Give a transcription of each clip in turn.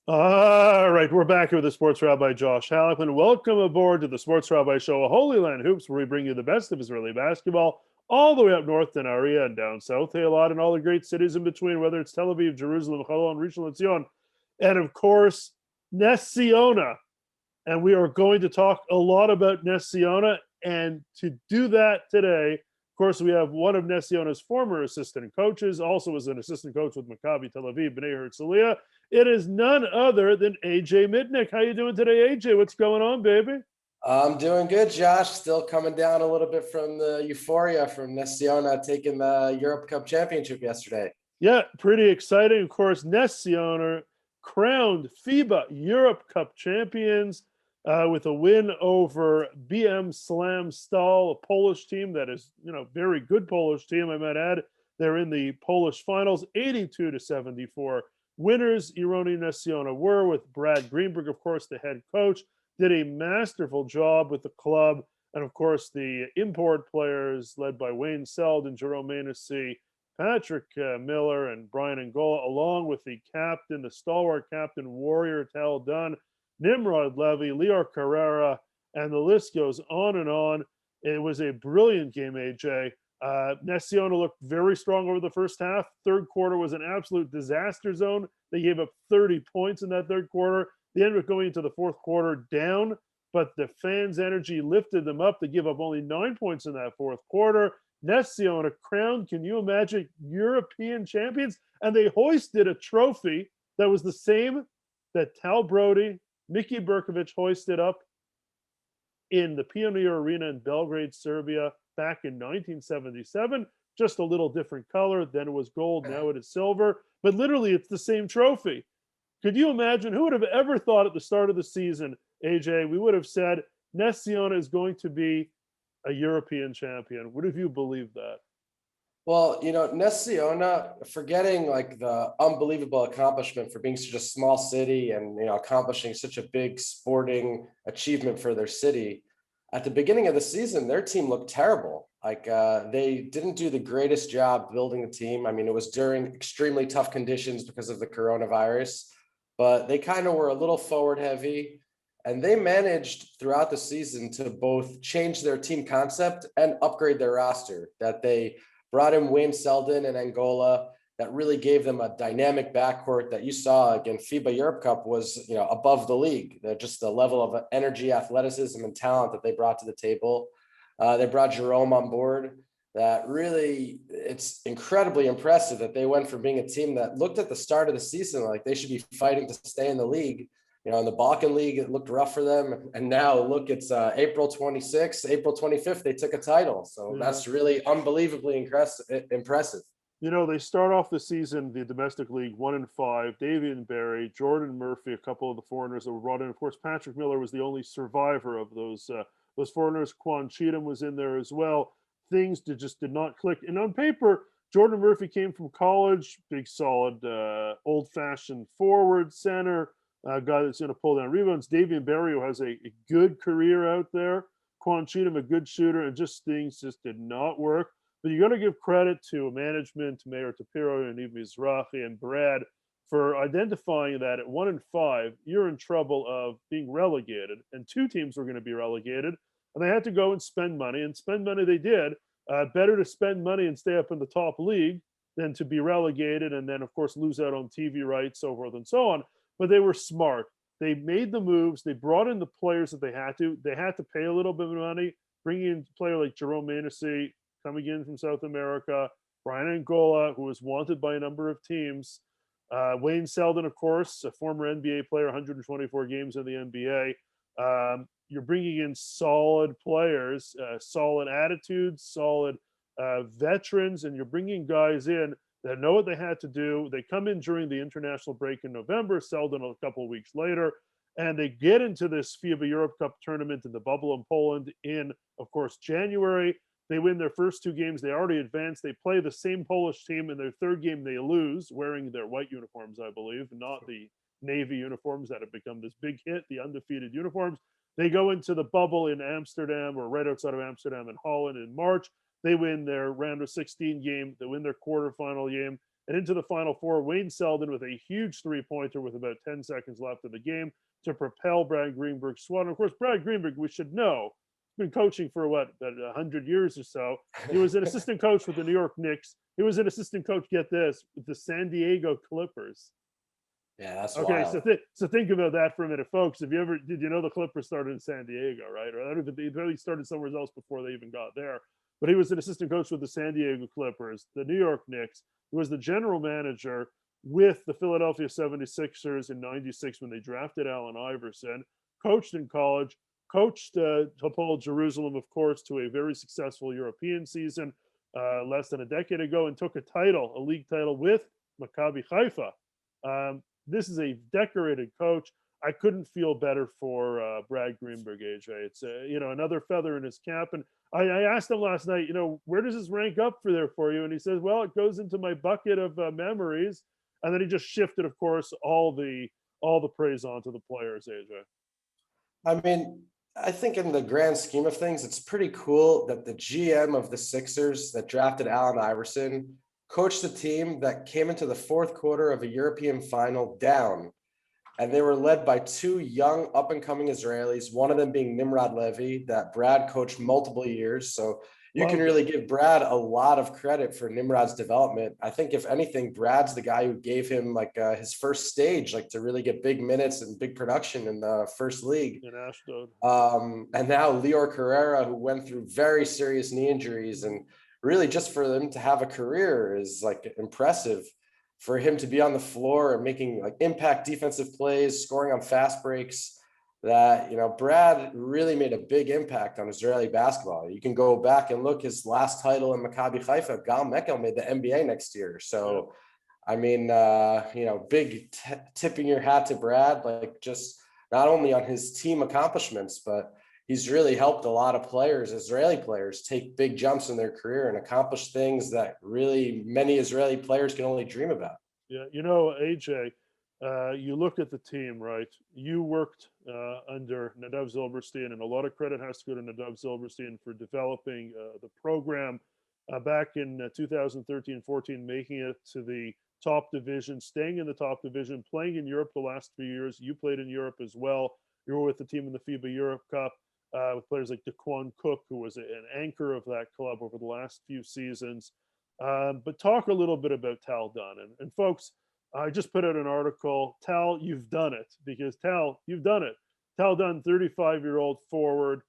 All right, we're back here with the Sports Rabbi Josh Halleckman. Welcome aboard to the Sports Rabbi Show, Holyland Hoops, where we bring you the best of Israeli basketball, all the way up north to Nahariya and down south, Eilat, and all the great cities in between, whether it's Tel Aviv, Jerusalem, Cholon, Rishon LeZion, and of course, Ness Ziona. And we are going to talk a lot about Ness Ziona. And to do that today, of course, we have one of Ness Ziona's former assistant coaches, also was an assistant coach with Maccabi Tel Aviv, Bnei Herzliya. It is none other than AJ Mitnick. How you doing today, AJ? What's going on, baby? I'm doing good, Josh. Still coming down a little bit from the euphoria from Ness Ziona taking the Europe Cup championship yesterday. Yeah, pretty exciting. Of course, Ness Ziona crowned FIBA Europe Cup champions with a win over BM Slam Stal, a Polish team that is, very good Polish team, I might add. They're in the Polish finals, 82-74. Winners, Ironi Ness Ziona were, with Brad Greenberg, of course, the head coach, did a masterful job with the club. And of course, the import players led by Wayne Seld, Jerome Manissi, Patrick Miller, and Brian Angola, along with the captain, the stalwart captain, warrior Tal Dunn, Nimrod Levy, Lior Carrera, and the list goes on and on. It was a brilliant game, AJ. Ness Ziona looked very strong over the first half. Third quarter was an absolute disaster zone. They gave up 30 points in that third quarter. They ended up going into the fourth quarter down, but the fans' energy lifted them up. They give up only 9 points in that fourth quarter. Ness Ziona crowned, can you imagine, European champions? And they hoisted a trophy that was the same that Tal Brody, Mickey Berkovic hoisted up in the Pioneer Arena in Belgrade, Serbia, back in 1977. Just a little different color. Then it was gold. Now it is silver. But literally, it's the same trophy. Could you imagine? Who would have ever thought at the start of the season, AJ, we would have said Ness Ziona is going to be a European champion? Would have you believed that? Well, Ness Ziona, forgetting like the unbelievable accomplishment for being such a small city and accomplishing such a big sporting achievement for their city. At the beginning of the season, their team looked terrible. They didn't do the greatest job building the team. I mean, it was during extremely tough conditions because of the coronavirus, but they kind of were a little forward heavy. And they managed throughout the season to both change their team concept and upgrade their roster. That they brought in Wayne Selden and Angola. That really gave them a dynamic backcourt that you saw again. FIBA Europe Cup was, above the league. Just the level of energy, athleticism, and talent that they brought to the table. They brought Jerome on board. That really, it's incredibly impressive that they went from being a team that looked at the start of the season like they should be fighting to stay in the league. In the Balkan League, it looked rough for them. And now, look, it's April 26th, April 25th, they took a title. So Yeah. that's really unbelievably impressive. They start off the season, the domestic league, 1-5. Davian Barry, Jordan Murphy, a couple of the foreigners that were brought in. Of course, Patrick Miller was the only survivor of those foreigners. Quan Cheatham was in there as well. Things just did not click. And on paper, Jordan Murphy came from college, big, solid, old-fashioned forward center, guy that's going to pull down rebounds. Davian Barry, who has a good career out there. Quan Cheatham, a good shooter, and things just did not work. But you got to give credit to management, to Mayor Tapiro and Yaniv Mizrahi and Brad for identifying that at 1-5, you're in trouble of being relegated, and two teams were going to be relegated, and they had to go and spend money, and spend money they did. Better to spend money and stay up in the top league than to be relegated and then, of course, lose out on TV rights, so forth and so on. But they were smart. They made the moves. They brought in the players that they had to. They had to pay a little bit of money, bringing in a player like Jerome Manissi, coming in from South America, Brian Angola, who was wanted by a number of teams, Wayne Selden, of course, a former NBA player, 124 games in the NBA. You're bringing in solid players, solid attitudes, solid veterans, and you're bringing guys in that know what they had to do. They come in during the international break in November, Selden a couple of weeks later, and they get into this FIBA Europe Cup tournament in the bubble in Poland in, of course, January. They win their first two games. They already advanced. They play the same Polish team. In their third game, they lose, wearing their white uniforms, I believe, not the navy uniforms that have become this big hit, the undefeated uniforms. They go into the bubble in Amsterdam, or right outside of Amsterdam in Holland in March. They win their round of 16 game. They win their quarterfinal game. and into the Final Four. Wayne Selden with a huge three-pointer with about 10 seconds left in the game to propel Brad Greenberg's squad. And of course, Brad Greenberg, we should know, been coaching for what, about 100 years or so. He was an assistant coach with the New York Knicks. He was an assistant coach, get this, with the San Diego Clippers. Yeah, that's Okay, wild. so think about that for a minute, folks. If you ever did, you know the Clippers started in San Diego, right? Or they really started somewhere else before they even got there. But he was an assistant coach with the San Diego Clippers, the New York Knicks. He was the general manager with the Philadelphia 76ers in '96 when they drafted Allen Iverson. Coached in college, coached Hapoel Jerusalem, of course, to a very successful European season less than a decade ago, and took a league title with Maccabi Haifa. This is a decorated coach. I couldn't feel better for Brad Greenberg, AJ. It's another feather in his cap. And I asked him last night, where does this rank up for you? And he says, well, it goes into my bucket of memories. And then he just shifted, of course, all the praise onto the players, AJ. I mean, I think in the grand scheme of things, it's pretty cool that the GM of the Sixers that drafted Allen Iverson coached a team that came into the fourth quarter of a European final down. And they were led by two young up-and-coming Israelis, one of them being Nimrod Levy, that Brad coached multiple years. So you can really give Brad a lot of credit for Nimrod's development. I think if anything, Brad's the guy who gave him his first stage, to really get big minutes and big production in the first league. In Ashdod. And now Lior Carrera, who went through very serious knee injuries, and really just for them to have a career is impressive. For him to be on the floor and making impact defensive plays, scoring on fast breaks, that, Brad really made a big impact on Israeli basketball. You can go back and look his last title in Maccabi Haifa. Gal Mekel made the NBA next year. So, I mean, big tipping your hat to Brad, just not only on his team accomplishments, but he's really helped a lot of players, Israeli players, take big jumps in their career and accomplish things that really many Israeli players can only dream about. Yeah, AJ, you look at the team, right? You worked under Nadav Zilberstein, and a lot of credit has to go to Nadav Zilberstein for developing the program back in 2013-14, making it to the top division, staying in the top division, playing in Europe the last few years. You played in Europe as well. You were with the team in the FIBA Europe Cup. With players like Daquan Cook, who was an anchor of that club over the last few seasons. But talk a little bit about Tal Dunn. And folks, I just put out an article. Tal, you've done it. Because Tal, you've done it. Tal Dunn, 35-year-old forward,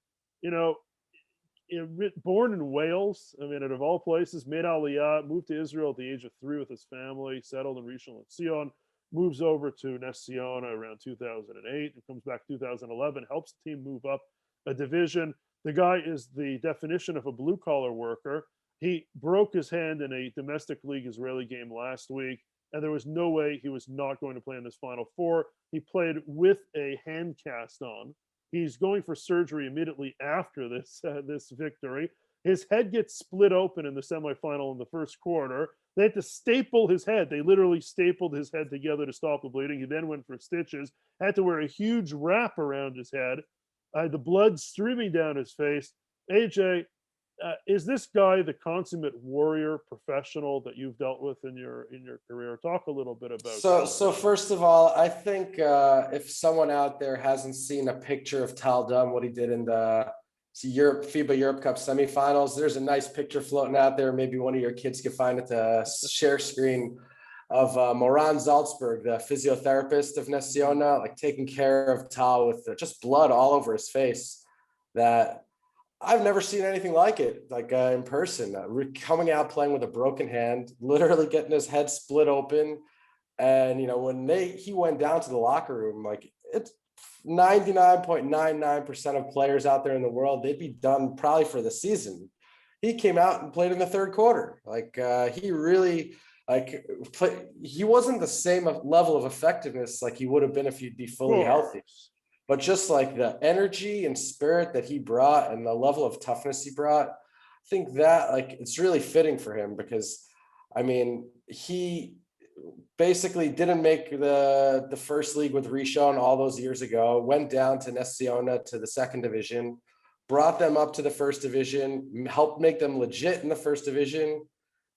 born in Wales. I mean, out of all places, made Aliyah, moved to Israel at the age of 3 with his family, settled in Rishon LeZion, moves over to Ness Ziona around 2008, and comes back 2011, helps the team move up a division. The guy is the definition of a blue-collar worker. He broke his hand in a domestic league Israeli game last week, and there was no way he was not going to play in this Final Four. He played with a hand cast on. He's going for surgery immediately after this victory. His head gets split open in the semifinal in the first quarter. They had to staple his head. They literally stapled his head together to stop the bleeding. He then went for stitches, had to wear a huge wrap around his head. The blood streaming down his face. AJ, is this guy the consummate warrior professional that you've dealt with in your career? Talk a little bit about. So first of all, I think if someone out there hasn't seen a picture of Tal Dunn, what he did in the FIBA Europe Cup semifinals, there's a nice picture floating out there. Maybe one of your kids can find it to share screen of Moran Salzberg, the physiotherapist of Ness Ziona, taking care of Tal with just blood all over his face. That I've never seen anything like it, in person. Coming out playing with a broken hand, literally getting his head split open, and when he went down to the locker room, it's 99.99% of players out there in the world, they'd be done probably for the season. He came out and played in the third quarter. He really. He wasn't the same level of effectiveness he would have been if he'd be fully healthy, but just the energy and spirit that he brought and the level of toughness he brought, I think that it's really fitting for him, because I mean, he basically didn't make the first league with Rishon all those years ago, went down to Ness Ziona to the second division, brought them up to the first division, helped make them legit in the first division,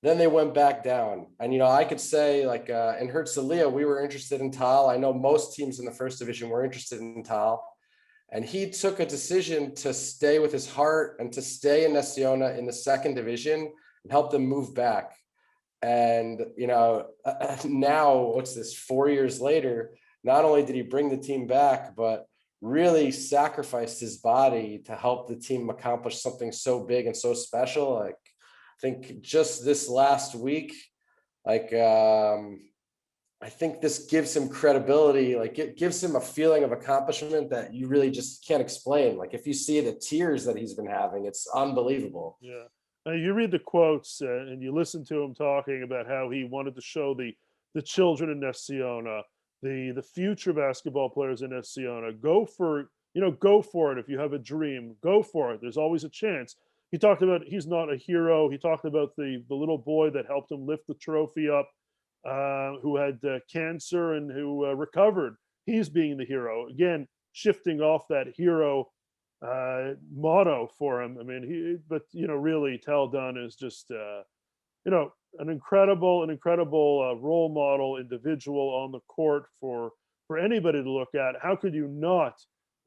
then they went back down. And, I could say like in Herzliya, we were interested in Tal. I know most teams in the first division were interested in Tal. And he took a decision to stay with his heart and to stay in Nessiona in the second division and help them move back. And, now what's this, 4 years later, not only did he bring the team back, but really sacrificed his body to help the team accomplish something so big and so special. Like, I think just this last week, like, I think this gives him credibility. Like, it gives him a feeling of accomplishment that you really just can't explain. Like, if you see the tears that he's been having, it's unbelievable. Yeah. You read the quotes and you listen to him talking about how he wanted to show the children in Nessiona, the future basketball players in Nessiona, go for it. If you have a dream, go for it. There's always a chance. He talked about he's not a hero. He talked about the little boy that helped him lift the trophy up, who had cancer and who recovered. He's being the hero again, shifting off that hero motto for him. I mean, but really, Tal Dunn is just, an incredible role model individual on the court for anybody to look at. How could you not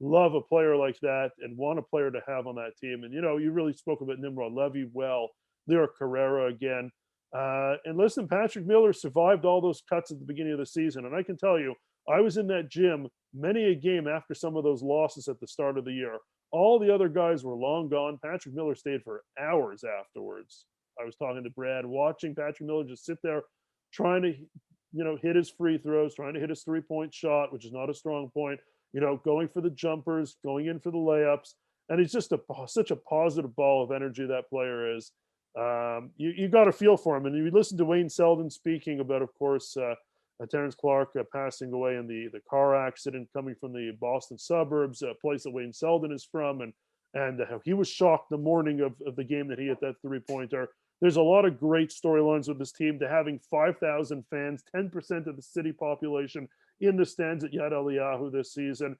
love a player like that and want a player to have on that team? And you really spoke about Nimrod Levy well, Leo Carrera again. And listen, Patrick Miller survived all those cuts at the beginning of the season, and I can tell you, I was in that gym many a game after some of those losses at the start of the year. All the other guys were long gone. Patrick Miller stayed for hours afterwards. I was talking to Brad, watching Patrick Miller just sit there trying to, hit his free throws, trying to hit his 3-point shot, which is not a strong point, going for the jumpers, going in for the layups. And he's just such a positive ball of energy, that player is. You got to feel for him. And you listen to Wayne Selden speaking about, of course, Terrence Clark passing away in the car accident coming from the Boston suburbs, a place that Wayne Selden is from, and how he was shocked the morning of the game that he hit that 3-pointer. There's a lot of great storylines with this team, to having 5,000 fans, 10% of the city population in the stands at Yad Eliyahu this season.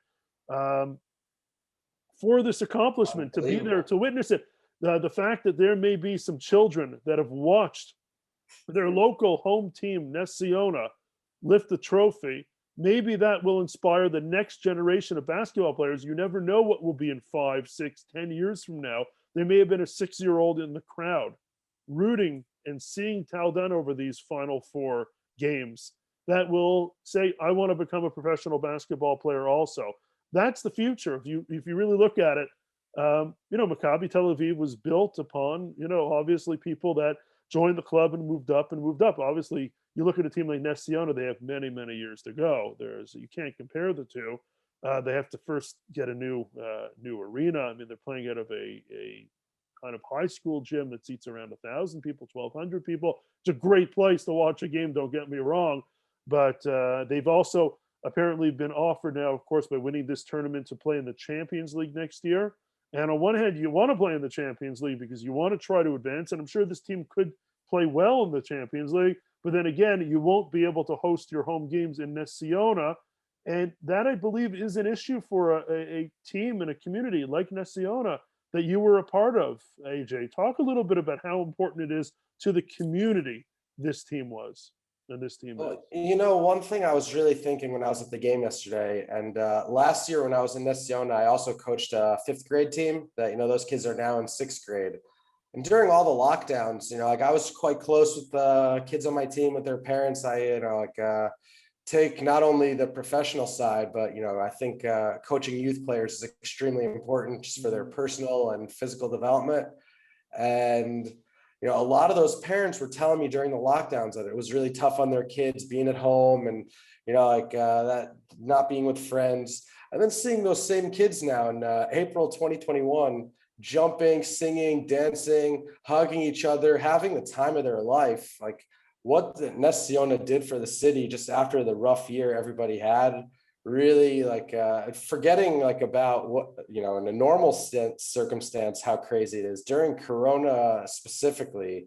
For this accomplishment, to be there, to witness it, the fact that there may be some children that have watched their local home team, Nessiona, lift the trophy, maybe that will inspire the next generation of basketball players. You never know what will be in 5, 6, 10 years from now. There may have been a 6-year-old in the crowd rooting and seeing Tal Dunn over these final 4 games that will say, I want to become a professional basketball player also. That's the future. If you really look at it, Maccabi Tel Aviv was built upon, obviously people that joined the club and moved up. Obviously, you look at a team like Nessiona, they have many, many years to go. You can't compare the two. They have to first get a new arena. I mean, they're playing out of a kind of high school gym that seats around 1,000 people, 1,200 people. It's a great place to watch a game, don't get me wrong. But they've also apparently been offered now, of course, by winning this tournament, to play in the Champions League next year. And on one hand, you want to play in the Champions League because you want to try to advance. And I'm sure this team could play well in the Champions League. But then again, you won't be able to host your home games in Nessiona. And that, I believe, is an issue for a team and a community like Nessiona that you were a part of, AJ. Talk a little bit about how important it is to the community this team was. And this team is. One thing I was really thinking when I was at the game yesterday, and last year when I was in Nessiona, I also coached a 5th grade team that, those kids are now in 6th grade. And during all the lockdowns, I was quite close with the kids on my team, with their parents. I, take not only the professional side, but, I think coaching youth players is extremely important just for their personal and physical development. And, a lot of those parents were telling me during the lockdowns that it was really tough on their kids being at home and, that not being with friends. And then seeing those same kids now in April 2021, jumping, singing, dancing, hugging each other, having the time of their life. Like, what the Nessiona did for the city just after the rough year everybody had, really forgetting about what, in a normal circumstance, how crazy it is. During Corona specifically,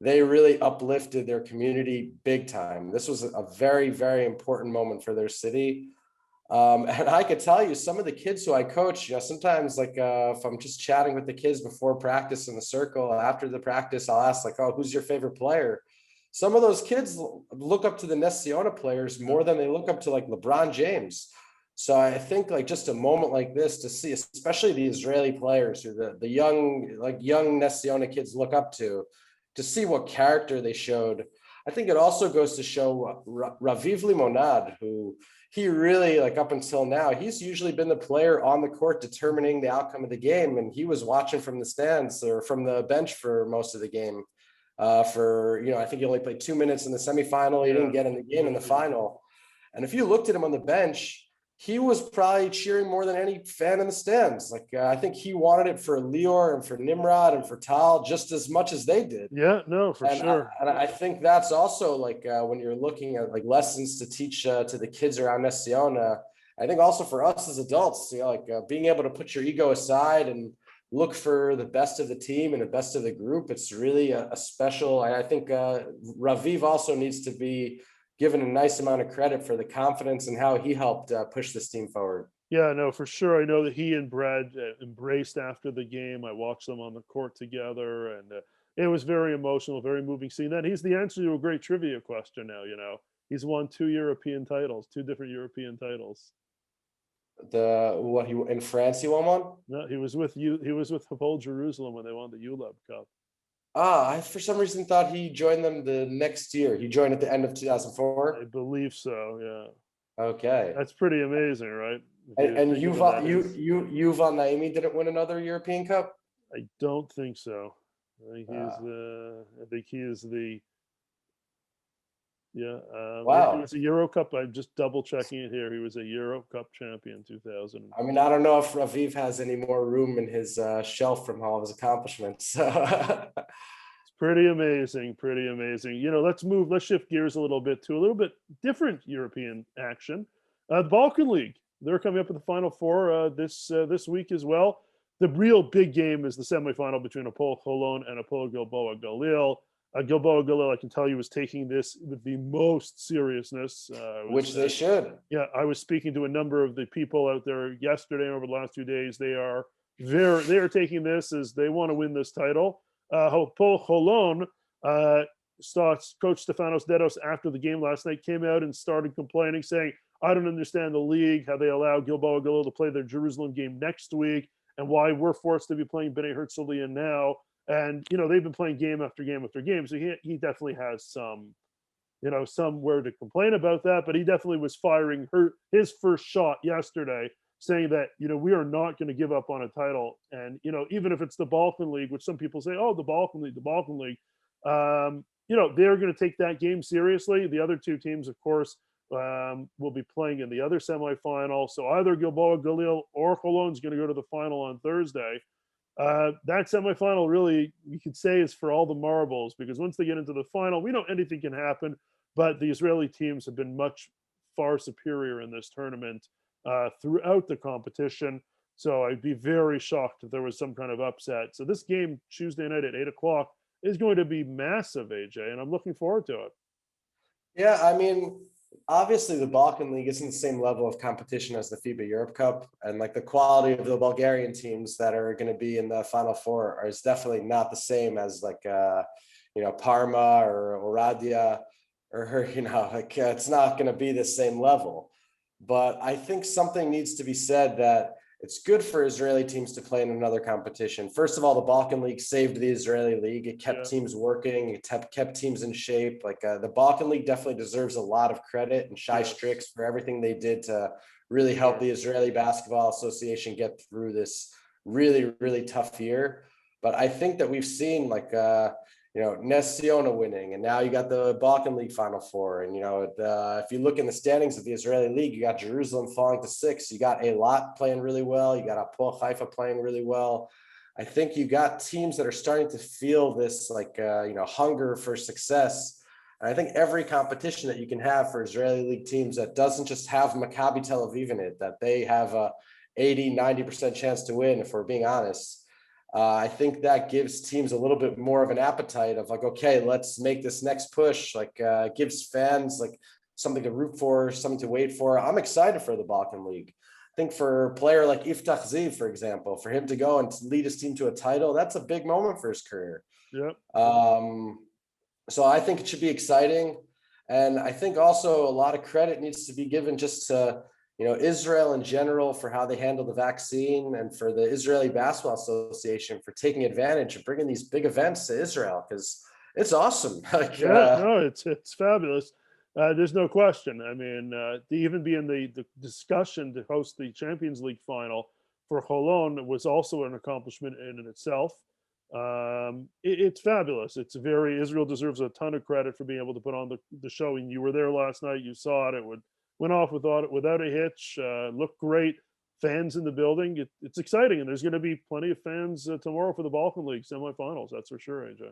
they really uplifted their community big time. This was a very, very important moment for their city. And I could tell you some of the kids who I coach, sometimes like if I'm just chatting with the kids before practice in the circle, after the practice, I'll ask like, oh, who's your favorite player? Some of those kids look up to the Nessiona players more than they look up to like LeBron James. So I think like just a moment like this to see, especially the Israeli players who the young Nessiona kids look up to see what character they showed. I think it also goes to show Raviv Limonad, who he really, like up until now, he's usually been the player on the court determining the outcome of the game. And he was watching from the stands or from the bench for most of the game. I think he only played 2 minutes in the semifinal. He didn't get in the game in the final. And if you looked at him on the bench, he was probably cheering more than any fan in the stands. I think he wanted it for Lior and for Nimrod and for Tal just as much as they did. Yeah, no, for sure. I think that's also when you're looking at like lessons to teach to the kids around Nessiona. I think also for us as adults, being able to put your ego aside and look for the best of the team and the best of the group. It's really a special. I think Raviv also needs to be given a nice amount of credit for the confidence and how he helped push this team forward. Yeah, no, for sure. I know that he and Brad embraced after the game. I watched them on the court together, and it was very emotional, very moving scene. That he's the answer to a great trivia question now. He's won 2 different European titles. In France he won one? No, he was with you. He was with Hapoel Jerusalem when they won the ULEB Cup. I for some reason thought he joined them the next year. He joined at the end of 2004. I believe so. Yeah. Okay. That's pretty amazing, right? And Yuval Naimi didn't win another European Cup? I don't think so. I think he is the. Yeah. Wow. He was a Euro Cup. I'm just double checking it here. He was a Euro Cup champion 2000. I mean, I don't know if Raviv has any more room in his shelf from all of his accomplishments. It's pretty amazing. Pretty amazing. Let's shift gears a little bit to a little bit different European action. The Balkan League. They're coming up in the Final Four this week as well. The real big game is the semifinal between Hapoel Holyland and Hapoel Gilboa Galil. Gilboa Galil, I can tell you, was taking this with the most seriousness. Which they should. Yeah, I was speaking to a number of the people out there yesterday and over the last 2 days. They are taking this as they want to win this title. Hapoel Holyland, Coach Stefanos Dedos, after the game last night, came out and started complaining, saying, I don't understand the league, how they allow Gilboa Galil to play their Jerusalem game next week, and why we're forced to be playing Bnei Herzliya now. And, they've been playing game after game after game. So he definitely has somewhere to complain about that. But he definitely was firing his first shot yesterday, saying that, we are not going to give up on a title. And, even if it's the Balkan League, which some people say, oh, the Balkan League, they're going to take that game seriously. The other two teams, of course, will be playing in the other semifinal. So either Gilboa Galil or Holon is going to go to the final on Thursday. That semifinal really, you could say, is for all the marbles, because once they get into the final, we know anything can happen, but the Israeli teams have been much far superior in this tournament throughout the competition. So I'd be very shocked if there was some kind of upset. So this game Tuesday night at 8:00 is going to be massive, AJ, and I'm looking forward to it. Yeah, I mean, obviously the Balkan League isn't the same level of competition as the FIBA Europe Cup, and like the quality of the Bulgarian teams that are going to be in the Final Four is definitely not the same as Parma or Oradea, or it's not going to be the same level. But I think something needs to be said that it's good for Israeli teams to play in another competition. First of all, the Balkan League saved the Israeli League. It kept teams working. It kept teams in shape. The Balkan League definitely deserves a lot of credit, and Shai Strix for everything they did to really help the Israeli Basketball Association get through this really, really tough year. But I think that we've seen Ness Tsiona winning, and now you got the Balkan League Final Four. And, if you look in the standings of the Israeli League, you got Jerusalem falling to 6. You got Eilat playing really well. You got Hapoel Haifa playing really well. I think you got teams that are starting to feel this hunger for success. And I think every competition that you can have for Israeli League teams that doesn't just have Maccabi Tel Aviv in it, that they have a 80-90% chance to win, if we're being honest. I think that gives teams a little bit more of an appetite of okay, let's make this next push. Gives fans something to root for, something to wait for. I'm excited for the Balkan League. I think for a player like Iftach Ziv, for example, for him to go and lead his team to a title, that's a big moment for his career. Yep. So I think it should be exciting. And I think also a lot of credit needs to be given just to, Israel in general for how they handle the vaccine, and for the Israeli Basketball Association for taking advantage of bringing these big events to Israel, because it's awesome. No, it's fabulous. There's no question. I mean, to even be in the discussion to host the Champions League final for Holon was also an accomplishment in itself. It's fabulous. It's very Israel deserves a ton of credit for being able to put on the show. And you were there last night. You saw it. Went off without a hitch. Looked great. Fans in the building. It's exciting, and there's going to be plenty of fans tomorrow for the Balkan League semifinals. That's for sure, AJ.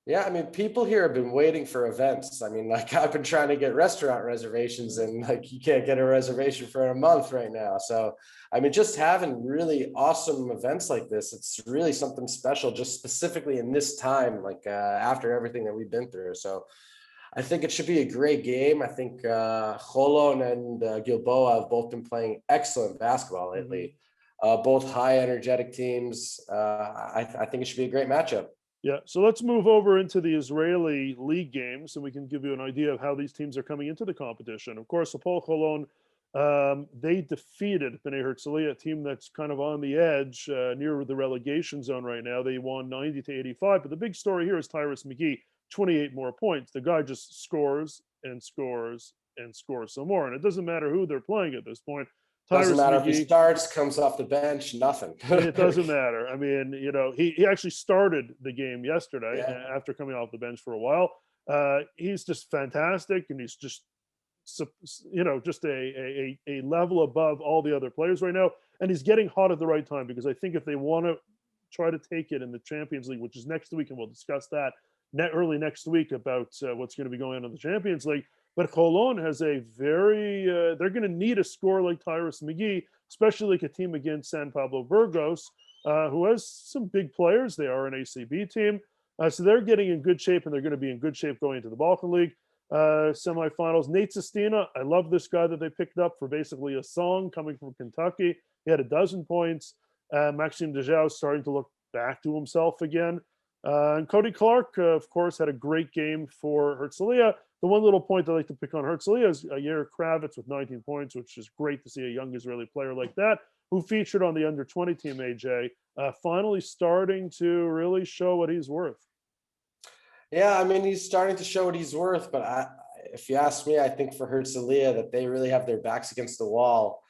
Yeah, I mean, people here have been waiting for events. I mean, like, I've been trying to get restaurant reservations, and like, you can't get a reservation for a month right now. So, I mean, just having really awesome events like this, it's really something special, just specifically in this time, like after everything that we've been through. So I think it should be a great game. I think Holon and Gilboa have both been playing excellent basketball lately. Both high energetic teams. I think it should be a great matchup. Yeah, so let's move over into the Israeli league games, and we can give you an idea of how these teams are coming into the competition. Of course, Hapoel Holon, they defeated Bnei Herzliya, a team that's kind of on the edge near the relegation zone right now. They won 90-85, but the big story here is Tyrus McGee, 28 more points. The guy just scores and scores and scores some more, and it doesn't matter who they're playing at this point. Doesn't matter if he starts, comes off the bench, nothing. It doesn't matter. I mean, he actually started the game yesterday after coming off the bench for a while. He's just fantastic, and he's just, just a level above all the other players right now. And he's getting hot at the right time, because I think if they want to try to take it in the Champions League, which is next week, and we'll discuss that early next week about what's going to be going on in the Champions League. But Holon has a they're going to need a score like Tyrus McGee, especially like a team against San Pablo Burgos, who has some big players. They are an ACB team. So they're getting in good shape, and they're going to be in good shape going into the Balkan League semifinals. Nate Sestina, I love this guy that they picked up for basically a song, coming from Kentucky. He had 12 points. Maxime Dejau starting to look back to himself again. And Cody Clark, of course, had a great game for Herzliya. The one little point I like to pick on Herzliya is Yair Kravitz with 19 points, which is great to see a young Israeli player like that, who featured on the under-20 team, AJ, finally starting to really show what he's worth. Yeah, I mean, he's starting to show what he's worth, but if you ask me, I think for Herzliya that they really have their backs against the wall.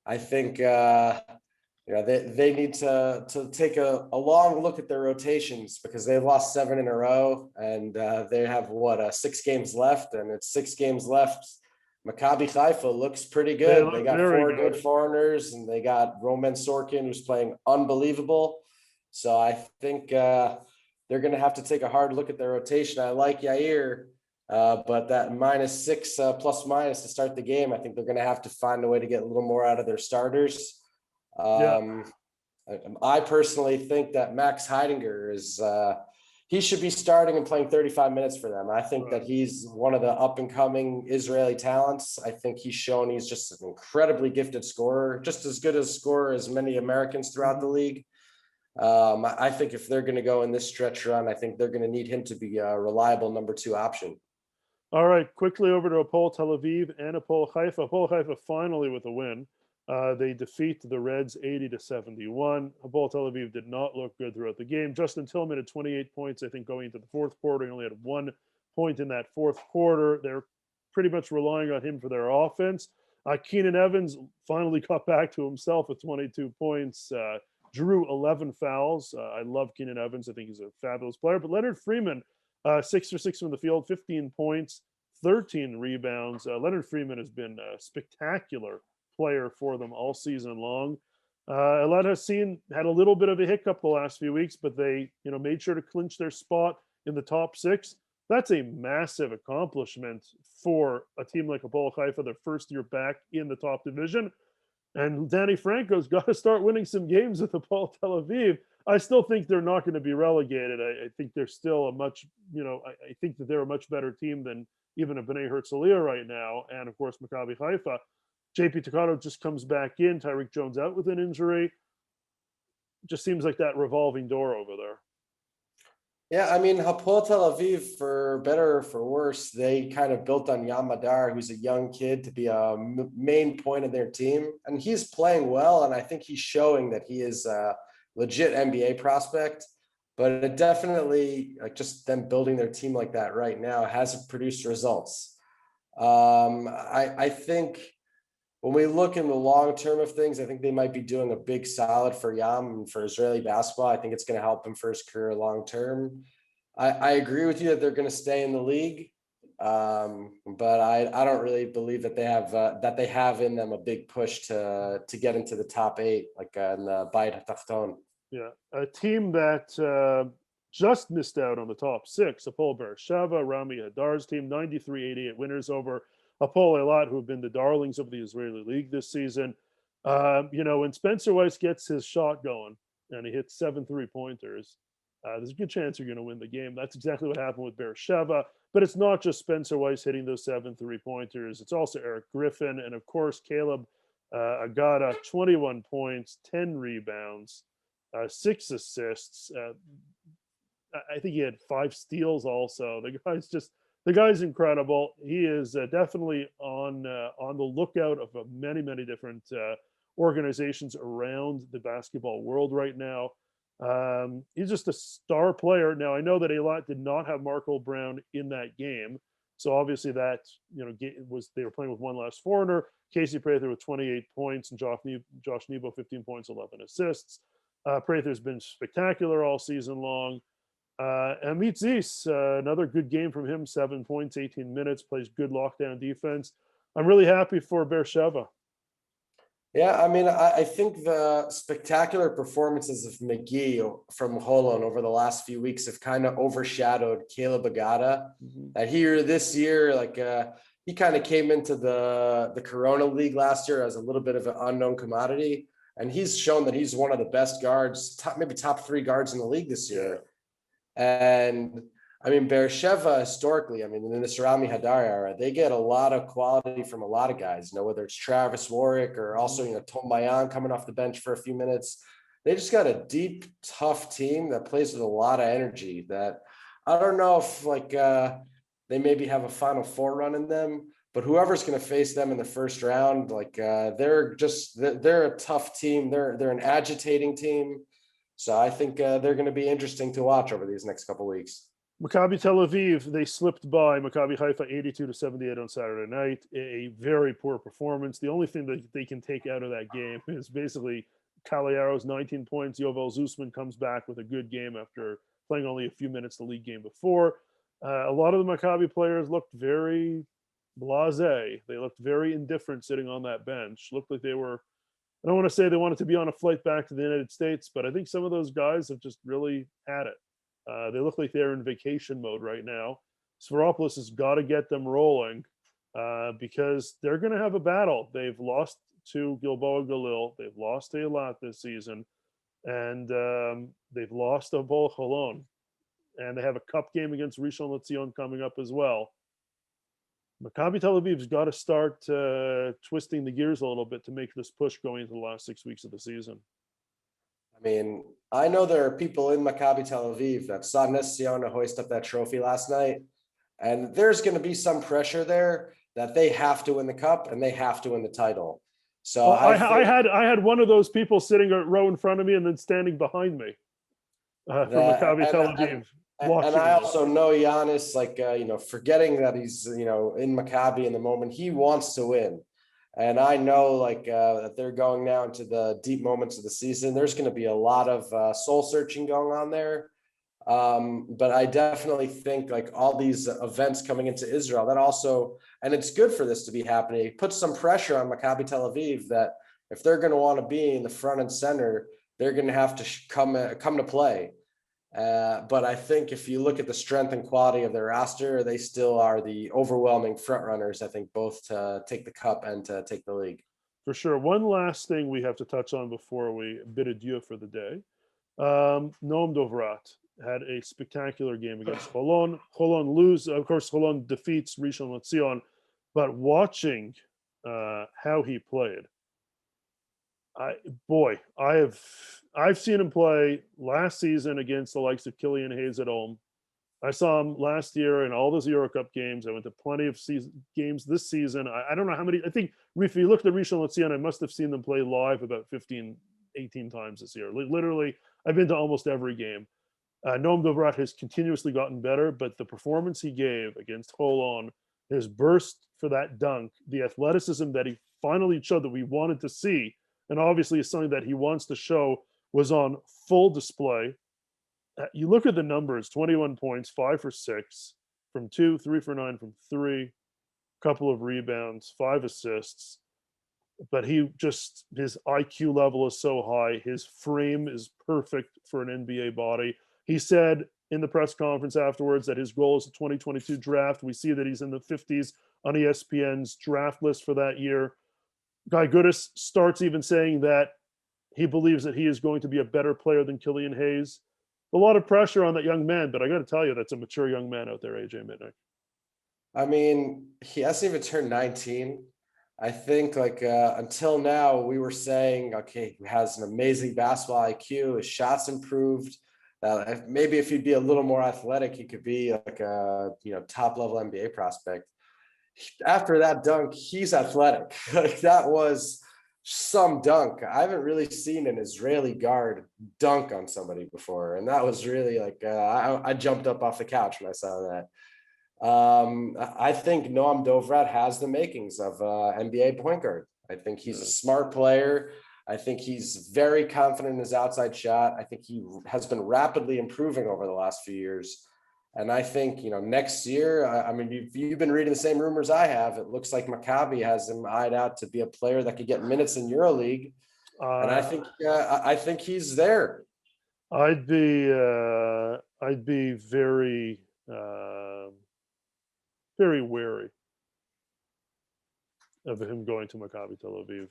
I think they need to take a long look at their rotations, because they've lost 7 in a row, and they have 6 games left, and it's 6 games left. Maccabi Haifa looks pretty good. They got 4 good foreigners, and they got Roman Sorkin, who's playing unbelievable. So I think they're going to have to take a hard look at their rotation. I like Yair, but that -6 plus minus to start the game, I think they're going to have to find a way to get a little more out of their starters. I personally think that Max Heidinger is he should be starting and playing 35 minutes for them. I think that he's one of the up and coming Israeli talents. I think he's shown he's just an incredibly gifted scorer, just as good a scorer as many Americans throughout the league. I think if they're going to go in this stretch run, I think they're going to need him to be a reliable number 2 option. All right, quickly over to Hapoel Tel Aviv and Hapoel Haifa. Hapoel Haifa finally with a win. They defeat the Reds 80-71. Hapoel Tel Aviv did not look good throughout the game. Justin Tillman had 28 points, I think, going into the fourth quarter. He only had 1 point in that fourth quarter. They're pretty much relying on him for their offense. Keenan Evans finally got back to himself with 22 points. Drew 11 fouls. I love Keenan Evans. I think he's a fabulous player. But Leonard Freeman, 6 for 6 from the field, 15 points, 13 rebounds. Leonard Freeman has been spectacular player for them all season long. Elad Hassin had a little bit of a hiccup the last few weeks, but they made sure to clinch their spot in the top 6. That's a massive accomplishment for a team like Hapoel Haifa, their first year back in the top division. And Danny Franco's got to start winning some games with Hapoel Tel Aviv. I still think they're not going to be relegated. I think they're still a much, I think that they're a much better team than even a Bnei Herzliya right now, and of course Maccabi Haifa. JP Takano just comes back in. Tyreek Jones out with an injury. Just seems like that revolving door over there. Yeah, I mean, Hapoel Tel Aviv, for better or for worse, they kind of built on Yam Madar, who's a young kid, to be a main point of their team. And he's playing well, and I think he's showing that he is a legit NBA prospect. But it definitely, like, just them building their team like that right now hasn't produced results. I think when we look in the long term of things, I think they might be doing a big solid for Yam and for Israeli basketball. I think it's going to help him for his career long term. I agree with you that they're going to stay in the league, but I don't really believe that they have in them a big push to get into the top 8, like in the Bayit Hatachton. Yeah, a team that just missed out on the top 6, Hapoel Beersheva, Rami Hadar's team, 93-88 winners over Hapoel Eilat, who have been the darlings of the Israeli League this season. When Spencer Weiss gets his shot going and he hits 7 3-pointers, there's a good chance you're going to win the game. That's exactly what happened with Beersheva. But it's not just Spencer Weiss hitting those 7 3-pointers. It's also Eric Griffin and, of course, Caleb Agada, 21 points, 10 rebounds, 6 assists. I think he had 5 steals also. The guy's incredible. He is definitely on the lookout of many, many different organizations around the basketball world right now. He's just a star player. Now, I know that Eilat did not have Marco Brown in that game. So obviously that, they were playing with one less foreigner. Casey Prather with 28 points and Josh Nebo, 15 points, 11 assists. Prather's been spectacular all season long. Amit Zis, another good game from him, 7 points, 18 minutes, plays good lockdown defense. I'm really happy for Beersheva. Yeah, I mean, I think the spectacular performances of McGee from Holyland over the last few weeks have kind of overshadowed Caleb Agada. Mm-hmm. That here this year, he kind of came into the Corona League last year as a little bit of an unknown commodity, and he's shown that he's one of the best guards, maybe top 3 guards in the league this year. And I mean, Beersheva historically, I mean, in this Rami Hadar era, they get a lot of quality from a lot of guys, whether it's Travis Warwick or also, Tom Mayan coming off the bench for a few minutes. They just got a deep, tough team that plays with a lot of energy that I don't know if they maybe have a Final Four run in them, but whoever's going to face them in the first round, they're a tough team. They're an agitating team. So I think they're going to be interesting to watch over these next couple of weeks. Maccabi Tel Aviv, they slipped by Maccabi Haifa 82-78 on Saturday night. A very poor performance. The only thing that they can take out of that game is basically Cagliaro's 19 points. Yovel Zusman comes back with a good game after playing only a few minutes the league game before. A lot of the Maccabi players looked very blasé. They looked very indifferent sitting on that bench. Looked like they were, I don't want to say they wanted to be on a flight back to the United States, but I think some of those guys have just really had it. They look like they're in vacation mode right now. Sfairopoulos has got to get them rolling because they're going to have a battle. They've lost to Gilboa Galil. They've lost to Eilat this season. And they've lost to Bol Holon. And they have a cup game against Rishon LeZion coming up as well. Maccabi Tel Aviv's got to start twisting the gears a little bit to make this push going into the last 6 weeks of the season. I mean, I know there are people in Maccabi Tel Aviv that saw Ness Tziono hoist up that trophy last night, and there's going to be some pressure there that they have to win the cup and they have to win the title. So well, I had one of those people sitting a row in front of me and then standing behind me from Maccabi Tel Aviv. And I also know Giannis, forgetting that he's, in Maccabi in the moment, he wants to win. And I know that they're going now into the deep moments of the season. There's going to be a lot of soul searching going on there. But I definitely think all these events coming into Israel, that also, and it's good for this to be happening, it puts some pressure on Maccabi Tel Aviv that if they're going to want to be in the front and center, they're going to have to come to play. But I think if you look at the strength and quality of their roster, they still are the overwhelming front runners, I think, both to take the cup and to take the league. For sure. One last thing we have to touch on before we bid adieu for the day. Noam Dovrat. had a spectacular game against Holon. Holon lose, of course. Holon defeats Rishon LeZion, but watching how he played, I boy, I've seen him play last season against the likes of Killian Hayes at home. I saw him last year in all those Euro Cup games. I went to plenty of games this season. I don't know how many. I think if you looked at Rishon LeZion, I must have seen them play live about 15, 18 times this year. Literally, I've been to almost every game. Noam Dovrat has continuously gotten better, but the performance he gave against Holon, his burst for that dunk, the athleticism that he finally showed that we wanted to see, and obviously is something that he wants to show, was on full display. You look at the numbers: 21 points, 5 for 6 from 2, 3 for 9 from 3, couple of rebounds, 5 assists. But his IQ level is so high. His frame is perfect for an NBA body. He said in the press conference afterwards that his goal is the 2022 draft. We see that he's in the 50s on ESPN's draft list for that year. Guy Goodis starts even saying that he believes that he is going to be a better player than Killian Hayes. A lot of pressure on that young man, but I got to tell you, that's a mature young man out there, AJ Mitnick. I mean, he hasn't even turned 19. I think until now, we were saying, okay, he has an amazing basketball IQ, his shots improved. Maybe if he'd be a little more athletic, he could be like a top level NBA prospect. After that dunk, he's athletic. Like that was some dunk. I haven't really seen an Israeli guard dunk on somebody before, and that was really I jumped up off the couch when I saw that. I think Noam Dovrat has the makings of NBA point guard. I think he's a smart player. I think he's very confident in his outside shot. I think he has been rapidly improving over the last few years. And I think, next year, I mean, you've been reading the same rumors I have. It looks like Maccabi has him eyed out to be a player that could get minutes in EuroLeague. And I think he's there. I'd be very, very wary of him going to Maccabi Tel Aviv.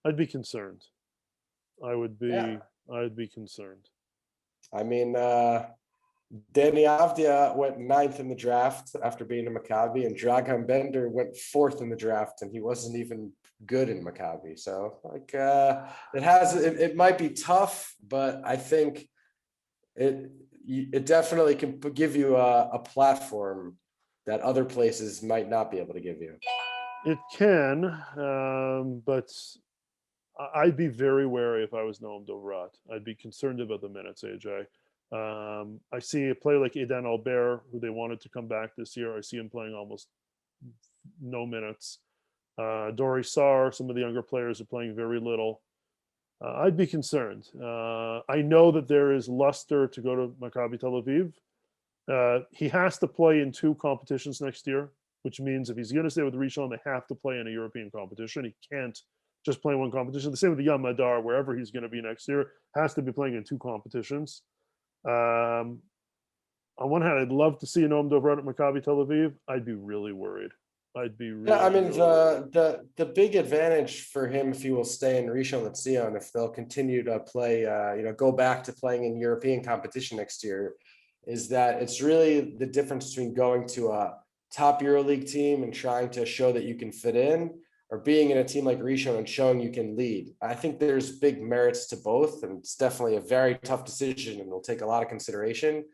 I'd be concerned. I'd be concerned. I mean, Danny Avdia went 9th in the draft after being in Maccabi, and Dragan Bender went 4th in the draft, and he wasn't even good in Maccabi. So it might be tough, but I think it definitely can give you a platform that other places might not be able to give you. It can, but I'd be very wary if I was Noam Dovrat. I'd be concerned about the minutes, AJ. I see a player like Eden Albert, who they wanted to come back this year. I see him playing almost no minutes. Dori Sar, some of the younger players are playing very little. I'd be concerned. I know that there is luster to go to Maccabi Tel Aviv. He has to play in 2 competitions next year, which means if he's going to stay with Rishon, they have to play in a European competition. He can't just play one competition. The same with the Yam Madar, wherever he's going to be next year, has to be playing in 2 competitions. On one hand, I'd love to see Noam Dovrat at Maccabi Tel Aviv. I'd be really worried. I'd be really. Yeah, I mean the big advantage for him, if he will stay in Rishon LeZion, if they'll continue to play, go back to playing in European competition next year, is that it's really the difference between going to a top EuroLeague team and trying to show that you can fit in, or being in a team like Rishon and showing you can lead. I think there's big merits to both, and it's definitely a very tough decision and will take a lot of consideration.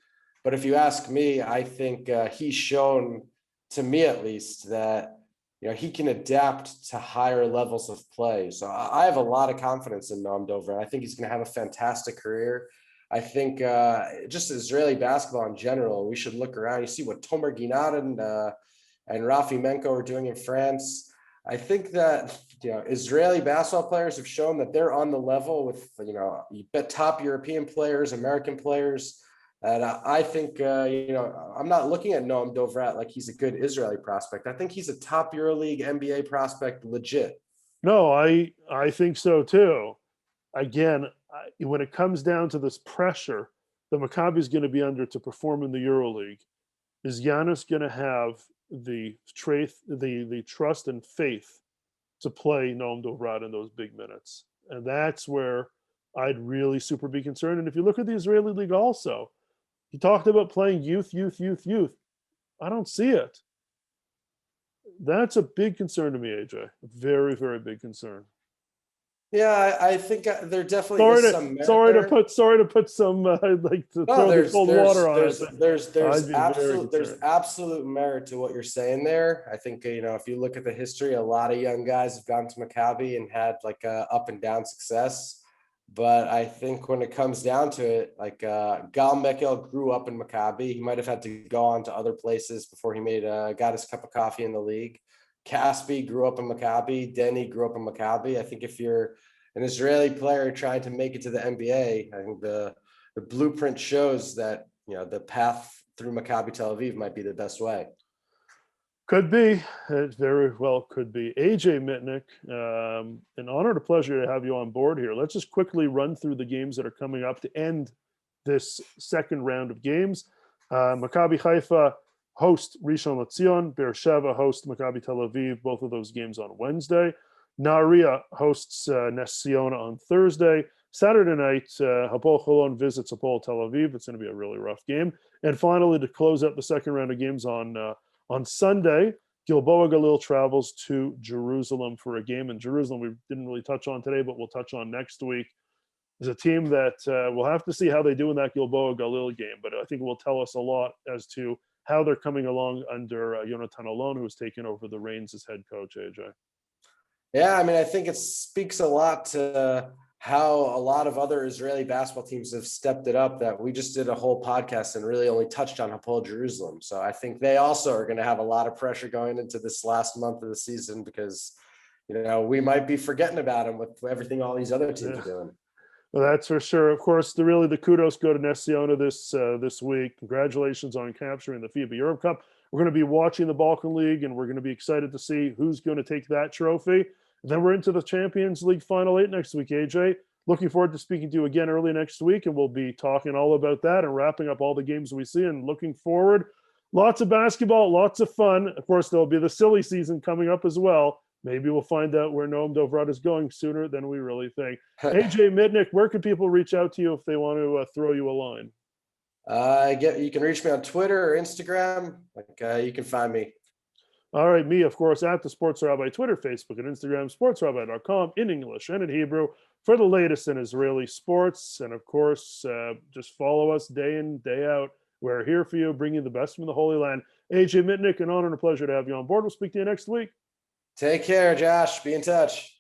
But if you ask me, I think he's shown, to me at least, that he can adapt to higher levels of play. So I have a lot of confidence in Noam Dovrat. I think he's going to have a fantastic career. I think just Israeli basketball in general, we should look around. You see what Tomer Ginat and Rafi Menko are doing in France. I think that Israeli basketball players have shown that they're on the level with top European players, American players. And I think I'm not looking at Noam Dovrat like he's a good Israeli prospect. I think he's a top EuroLeague NBA prospect, legit. No, I think so too. Again, when it comes down to this pressure that Maccabi is going to be under to perform in the EuroLeague, is Giannis going to have the trust and faith to play Noam Dovrat in those big minutes? And that's where I'd really super be concerned. And if you look at the Israeli league also, he talked about playing youth, youth, youth, youth. I don't see it. That's a big concern to me, AJ. Very, very big concern. Yeah, I think there definitely Sorry is to some merit sorry to there. put sorry to put some like to No, throw the cold water on it, but there's I'd be very absolute concerned. merit to what you're saying there. I think if you look at the history, a lot of young guys have gone to Maccabi and had like a up and down success. But I think when it comes down to it, like Gal Mekel grew up in Maccabi. He might have had to go on to other places before he got his cup of coffee in the league. Caspi grew up in Maccabi. Denny grew up in Maccabi. I think if you're an Israeli player trying to make it to the NBA, I think the blueprint shows that the path through Maccabi Tel Aviv might be the best way. Could be. It very well could be. AJ Mitnick, an honor and a pleasure to have you on board here. Let's just quickly run through the games that are coming up to end this second round of games. Maccabi Haifa host Rishon LeZion. Beersheva host Maccabi Tel Aviv. Both of those games on Wednesday. Nahariya hosts Nes Ziona on Thursday. Saturday night, Hapoel Holon visits Hapoel Tel Aviv. It's going to be a really rough game. And finally, to close up the second round of games on Sunday, Gilboa Galil travels to Jerusalem for a game in Jerusalem. We didn't really touch on today, but we'll touch on next week. There's a team that we'll have to see how they do in that Gilboa Galil game, but I think it will tell us a lot as to how they're coming along under Yonatan Alon, who's taken over the reins as head coach, AJ. Yeah, I mean, I think it speaks a lot to how a lot of other Israeli basketball teams have stepped it up, that we just did a whole podcast and really only touched on Hapoel Jerusalem. So I think they also are going to have a lot of pressure going into this last month of the season because, we might be forgetting about them with everything all these other teams are doing. Well, that's for sure. Of course, the kudos go to Nes Ziona this week. Congratulations on capturing the FIBA Europe Cup. We're going to be watching the Balkan League, and we're going to be excited to see who's going to take that trophy. And then we're into the Champions League Final 8 next week, AJ. Looking forward to speaking to you again early next week, and we'll be talking all about that and wrapping up all the games we see and looking forward. Lots of basketball, lots of fun. Of course, there'll be the silly season coming up as well. Maybe we'll find out where Noam Dovrat is going sooner than we really think. AJ Mitnick, where can people reach out to you if they want to throw you a line? You can reach me on Twitter or Instagram. You can find me. All right, me, of course, at the Sports Rabbi, Twitter, Facebook, and Instagram, sportsrabbi.com in English and in Hebrew for the latest in Israeli sports. And of course, just follow us day in, day out. We're here for you, bringing the best from the Holy Land. AJ Mitnick, an honor and a pleasure to have you on board. We'll speak to you next week. Take care, Josh. Be in touch.